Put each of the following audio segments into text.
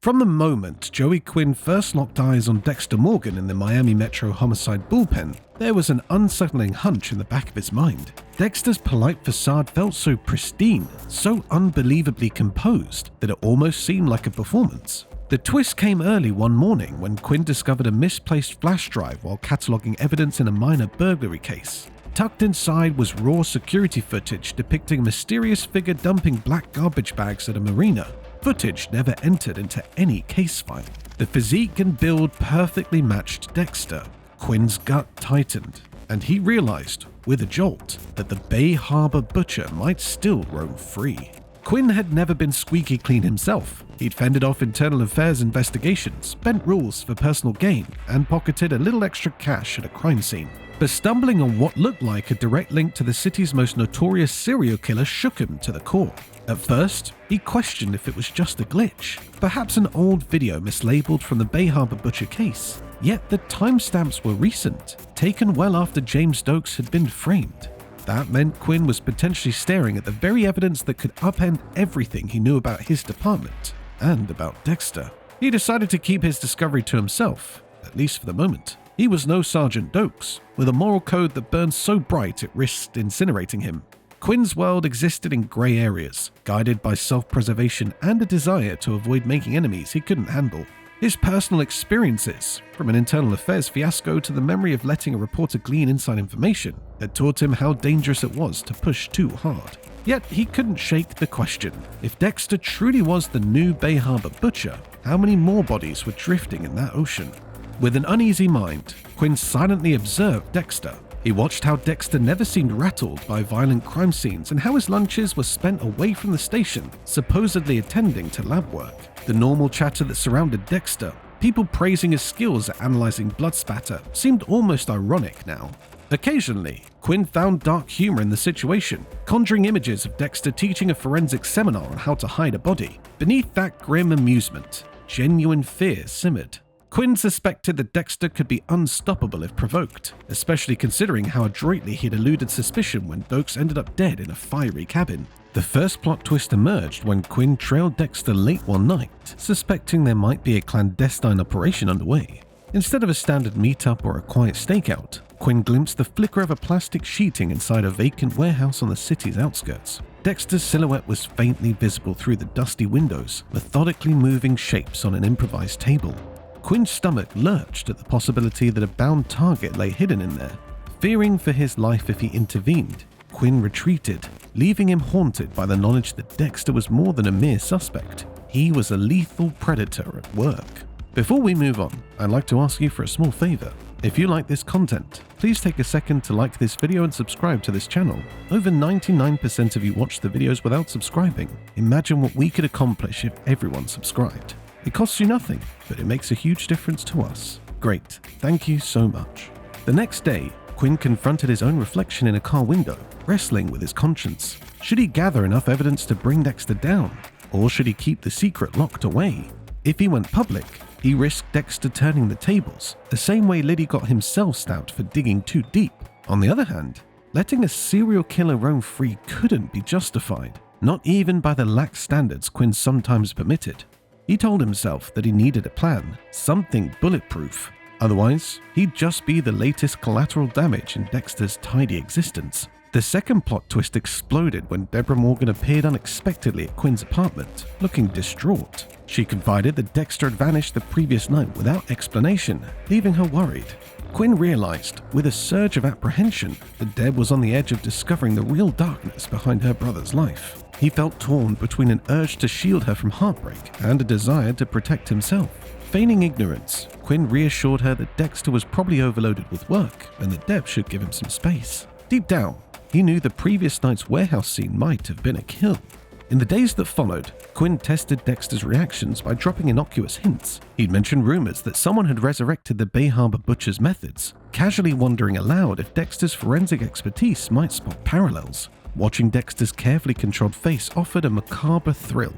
From the moment Joey Quinn first locked eyes on Dexter Morgan in the Miami Metro Homicide bullpen, there was an unsettling hunch in the back of his mind. Dexter's polite facade felt so pristine, so unbelievably composed, that it almost seemed like a performance. The twist came early one morning when Quinn discovered a misplaced flash drive while cataloging evidence in a minor burglary case. Tucked inside was raw security footage depicting a mysterious figure dumping black garbage bags at a marina. Footage never entered into any case file. The physique and build perfectly matched Dexter. Quinn's gut tightened, and he realized, with a jolt, that the Bay Harbor butcher might still roam free. Quinn had never been squeaky clean himself. He'd fended off internal affairs investigations, bent rules for personal gain, and pocketed a little extra cash at a crime scene. But stumbling on what looked like a direct link to the city's most notorious serial killer shook him to the core. At first, he questioned if it was just a glitch, perhaps an old video mislabeled from the Bay Harbor butcher case. Yet the timestamps were recent, taken well after James Doakes had been framed. That meant Quinn was potentially staring at the very evidence that could upend everything he knew about his department and about Dexter. He decided to keep his discovery to himself, at least for the moment. He was no Sergeant Doakes, with a moral code that burned so bright it risked incinerating him. Quinn's world existed in grey areas, guided by self-preservation and a desire to avoid making enemies he couldn't handle. His personal experiences, from an internal affairs fiasco to the memory of letting a reporter glean inside information, had taught him how dangerous it was to push too hard. Yet he couldn't shake the question. If Dexter truly was the new Bay Harbor butcher, how many more bodies were drifting in that ocean? With an uneasy mind, Quinn silently observed Dexter. He watched how Dexter never seemed rattled by violent crime scenes and how his lunches were spent away from the station, supposedly attending to lab work. The normal chatter that surrounded Dexter, people praising his skills at analyzing blood spatter, seemed almost ironic now. Occasionally, Quinn found dark humor in the situation, conjuring images of Dexter teaching a forensic seminar on how to hide a body. Beneath that grim amusement, genuine fear simmered. Quinn suspected that Dexter could be unstoppable if provoked, especially considering how adroitly he'd eluded suspicion when Doakes ended up dead in a fiery cabin. The first plot twist emerged when Quinn trailed Dexter late one night, suspecting there might be a clandestine operation underway. Instead of a standard meetup or a quiet stakeout, Quinn glimpsed the flicker of a plastic sheeting inside a vacant warehouse on the city's outskirts. Dexter's silhouette was faintly visible through the dusty windows, methodically moving shapes on an improvised table. Quinn's stomach lurched at the possibility that a bound target lay hidden in there. Fearing for his life if he intervened, Quinn retreated, leaving him haunted by the knowledge that Dexter was more than a mere suspect. He was a lethal predator at work. Before we move on, I'd like to ask you for a small favor. If you like this content, please take a second to like this video and subscribe to this channel. Over 99% of you watch the videos without subscribing. Imagine what we could accomplish if everyone subscribed. It costs you nothing, but it makes a huge difference to us. Great, thank you so much. The next day, Quinn confronted his own reflection in a car window, wrestling with his conscience. Should he gather enough evidence to bring Dexter down, or should he keep the secret locked away? If he went public, he risked Dexter turning the tables, the same way Liddy got himself stabbed for digging too deep. On the other hand, letting a serial killer roam free couldn't be justified, not even by the lax standards Quinn sometimes permitted. He told himself that he needed a plan, something bulletproof. Otherwise, he'd just be the latest collateral damage in Dexter's tidy existence. The second plot twist exploded when Deborah Morgan appeared unexpectedly at Quinn's apartment, looking distraught. She confided that Dexter had vanished the previous night without explanation, leaving her worried. Quinn realized, with a surge of apprehension, that Deb was on the edge of discovering the real darkness behind her brother's life. He felt torn between an urge to shield her from heartbreak and a desire to protect himself. Feigning ignorance, Quinn reassured her that Dexter was probably overloaded with work and that Deb should give him some space. Deep down, he knew the previous night's warehouse scene might have been a kill. In the days that followed, Quinn tested Dexter's reactions by dropping innocuous hints. He'd mentioned rumors that someone had resurrected the Bay Harbor butcher's methods, casually wondering aloud if Dexter's forensic expertise might spot parallels. Watching Dexter's carefully controlled face offered a macabre thrill.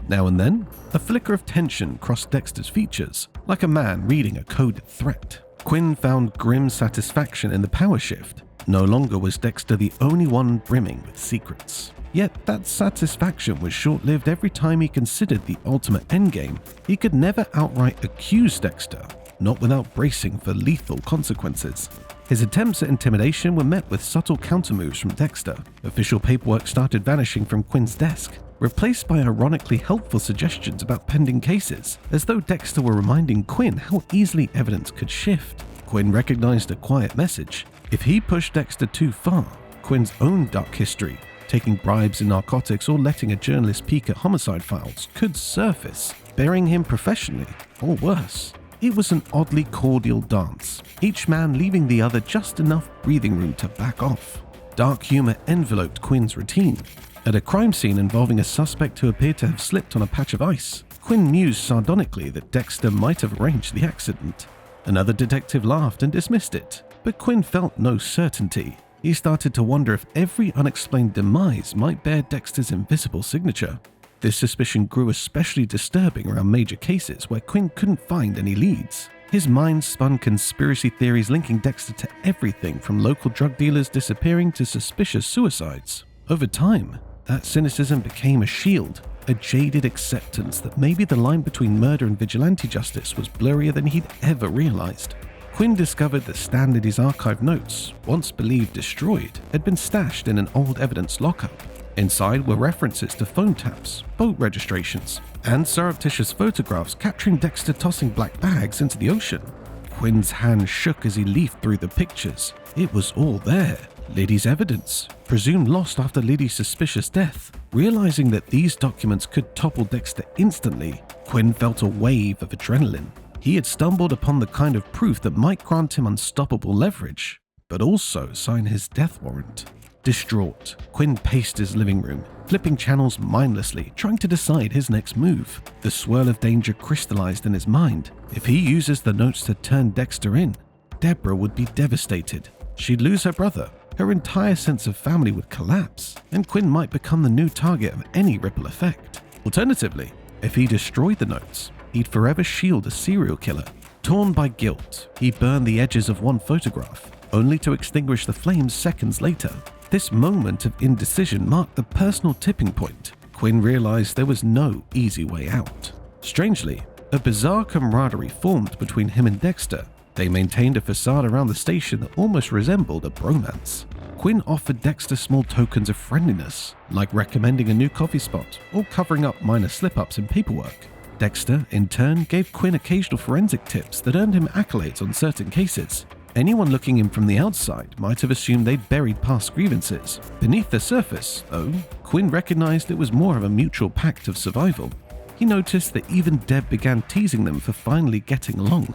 Now and then, a flicker of tension crossed Dexter's features, like a man reading a coded threat. Quinn found grim satisfaction in the power shift. No longer was Dexter the only one brimming with secrets. Yet that satisfaction was short-lived every time he considered the ultimate endgame. He could never outright accuse Dexter, not without bracing for lethal consequences. His attempts at intimidation were met with subtle countermoves from Dexter. Official paperwork started vanishing from Quinn's desk, replaced by ironically helpful suggestions about pending cases, as though Dexter were reminding Quinn how easily evidence could shift. Quinn recognized a quiet message. If he pushed Dexter too far, Quinn's own dark history, taking bribes in narcotics or letting a journalist peek at homicide files, could surface, burying him professionally, or worse. It was an oddly cordial dance, each man leaving the other just enough breathing room to back off. Dark humor enveloped Quinn's routine. At a crime scene involving a suspect who appeared to have slipped on a patch of ice, Quinn mused sardonically that Dexter might have arranged the accident. Another detective laughed and dismissed it, but Quinn felt no certainty. He started to wonder if every unexplained demise might bear Dexter's invisible signature. This suspicion grew especially disturbing around major cases where Quinn couldn't find any leads. His mind spun conspiracy theories linking Dexter to everything from local drug dealers disappearing to suspicious suicides. Over time, that cynicism became a shield, a jaded acceptance that maybe the line between murder and vigilante justice was blurrier than he'd ever realized. Quinn discovered that Stan Liddy's archive notes, once believed destroyed, had been stashed in an old evidence lockup. Inside were references to phone taps, boat registrations, and surreptitious photographs capturing Dexter tossing black bags into the ocean. Quinn's hand shook as he leafed through the pictures. It was all there. Liddy's evidence, presumed lost after Liddy's suspicious death. Realizing that these documents could topple Dexter instantly, Quinn felt a wave of adrenaline. He had stumbled upon the kind of proof that might grant him unstoppable leverage, but also sign his death warrant. Distraught, Quinn paced his living room, flipping channels mindlessly, trying to decide his next move. The swirl of danger crystallized in his mind. If he uses the notes to turn Dexter in, Deborah would be devastated. She'd lose her brother, her entire sense of family would collapse, and Quinn might become the new target of any ripple effect. Alternatively, if he destroyed the notes, he'd forever shield a serial killer. Torn by guilt, he burned the edges of one photograph, only to extinguish the flames seconds later. This moment of indecision marked the personal tipping point. Quinn realized there was no easy way out. Strangely, a bizarre camaraderie formed between him and Dexter. They maintained a facade around the station that almost resembled a bromance. Quinn offered Dexter small tokens of friendliness, like recommending a new coffee spot or covering up minor slip-ups in paperwork. Dexter, in turn, gave Quinn occasional forensic tips that earned him accolades on certain cases. Anyone looking in from the outside might have assumed they'd buried past grievances. Beneath the surface, though, Quinn recognized it was more of a mutual pact of survival. He noticed that even Deb began teasing them for finally getting along.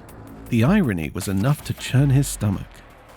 The irony was enough to churn his stomach.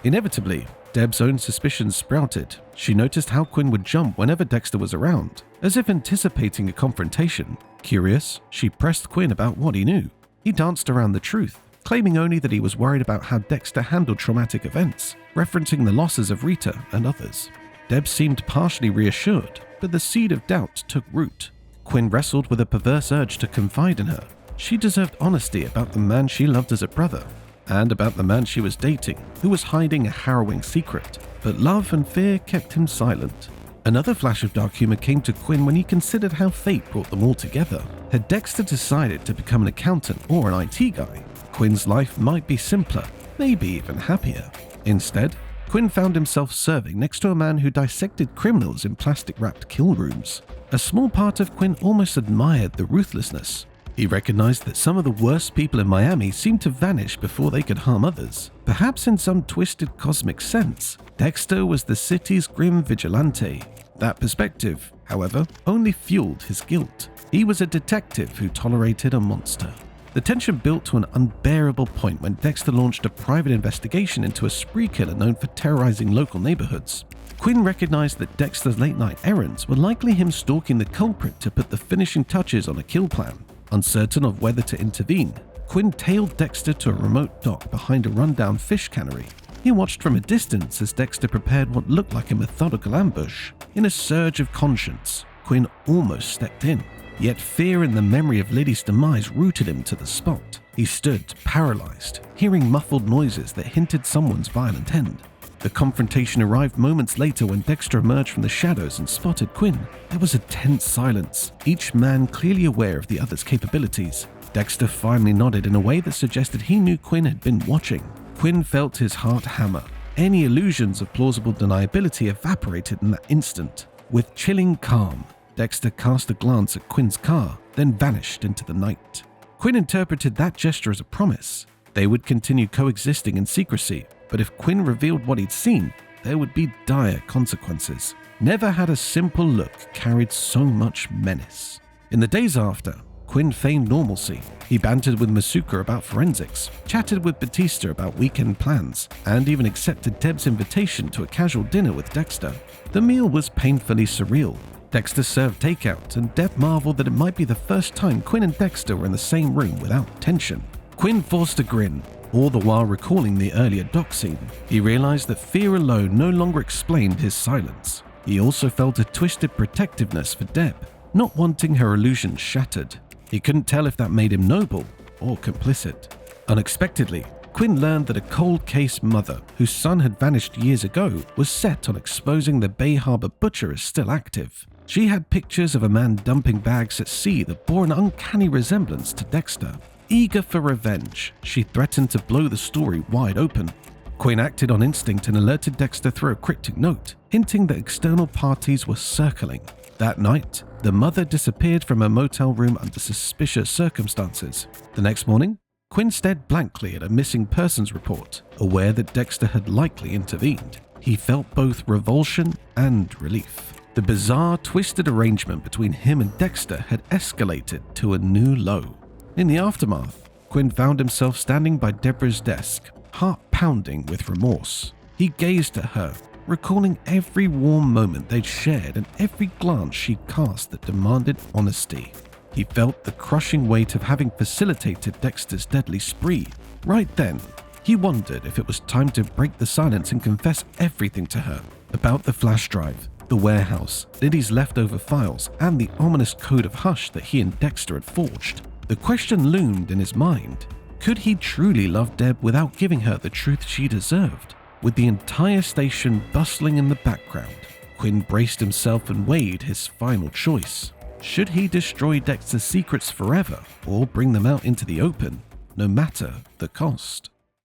Inevitably, Deb's own suspicions sprouted. She noticed how Quinn would jump whenever Dexter was around, as if anticipating a confrontation. Curious, she pressed Quinn about what he knew. He danced around the truth, claiming only that he was worried about how Dexter handled traumatic events, referencing the losses of Rita and others. Deb seemed partially reassured, but the seed of doubt took root. Quinn wrestled with a perverse urge to confide in her. She deserved honesty about the man she loved as a brother, and about the man she was dating, who was hiding a harrowing secret. But love and fear kept him silent. Another flash of dark humor came to Quinn when he considered how fate brought them all together. Had Dexter decided to become an accountant or an IT guy, Quinn's life might be simpler, maybe even happier. Instead, Quinn found himself serving next to a man who dissected criminals in plastic-wrapped kill rooms. A small part of Quinn almost admired the ruthlessness. He recognized that some of the worst people in Miami seemed to vanish before they could harm others. Perhaps in some twisted cosmic sense, Dexter was the city's grim vigilante. That perspective, however, only fueled his guilt. He was a detective who tolerated a monster. The tension built to an unbearable point when Dexter launched a private investigation into a spree killer known for terrorizing local neighborhoods. Quinn recognized that Dexter's late-night errands were likely him stalking the culprit to put the finishing touches on a kill plan. Uncertain of whether to intervene, Quinn tailed Dexter to a remote dock behind a rundown fish cannery. He watched from a distance as Dexter prepared what looked like a methodical ambush. In a surge of conscience, Quinn almost stepped in. Yet fear and the memory of Liddy's demise rooted him to the spot. He stood paralyzed, hearing muffled noises that hinted someone's violent end. The confrontation arrived moments later when Dexter emerged from the shadows and spotted Quinn. There was a tense silence, each man clearly aware of the other's capabilities. Dexter finally nodded in a way that suggested he knew Quinn had been watching. Quinn felt his heart hammer. Any illusions of plausible deniability evaporated in that instant. With chilling calm, Dexter cast a glance at Quinn's car, then vanished into the night. Quinn interpreted that gesture as a promise. They would continue coexisting in secrecy, but if Quinn revealed what he'd seen, there would be dire consequences. Never had a simple look carried so much menace. In the days after, Quinn feigned normalcy. He bantered with Masuka about forensics, chatted with Batista about weekend plans, and even accepted Deb's invitation to a casual dinner with Dexter. The meal was painfully surreal. Dexter served takeout, and Deb marveled that it might be the first time Quinn and Dexter were in the same room without tension. Quinn forced a grin, all the while recalling the earlier dock scene. He realized that fear alone no longer explained his silence. He also felt a twisted protectiveness for Deb, not wanting her illusions shattered. He couldn't tell if that made him noble or complicit. Unexpectedly, Quinn learned that a cold case mother, whose son had vanished years ago, was set on exposing the Bay Harbor butcher as still active. She had pictures of a man dumping bags at sea that bore an uncanny resemblance to Dexter. Eager for revenge, she threatened to blow the story wide open. Quinn acted on instinct and alerted Dexter through a cryptic note, hinting that external parties were circling. That night, the mother disappeared from her motel room under suspicious circumstances. The next morning, Quinn stared blankly at a missing persons report, aware that Dexter had likely intervened. He felt both revulsion and relief. The bizarre, twisted arrangement between him and Dexter had escalated to a new low. In the aftermath, Quinn found himself standing by Deborah's desk, heart pounding with remorse. He gazed at her, recalling every warm moment they'd shared and every glance she'd cast that demanded honesty. He felt the crushing weight of having facilitated Dexter's deadly spree. Right then, he wondered if it was time to break the silence and confess everything to her about the flash drive, the warehouse, Liddy's leftover files, and the ominous code of hush that he and Dexter had forged. The question loomed in his mind. Could he truly love Deb without giving her the truth she deserved? With the entire station bustling in the background, Quinn braced himself and weighed his final choice. Should he destroy Dexter's secrets forever or bring them out into the open, no matter the cost?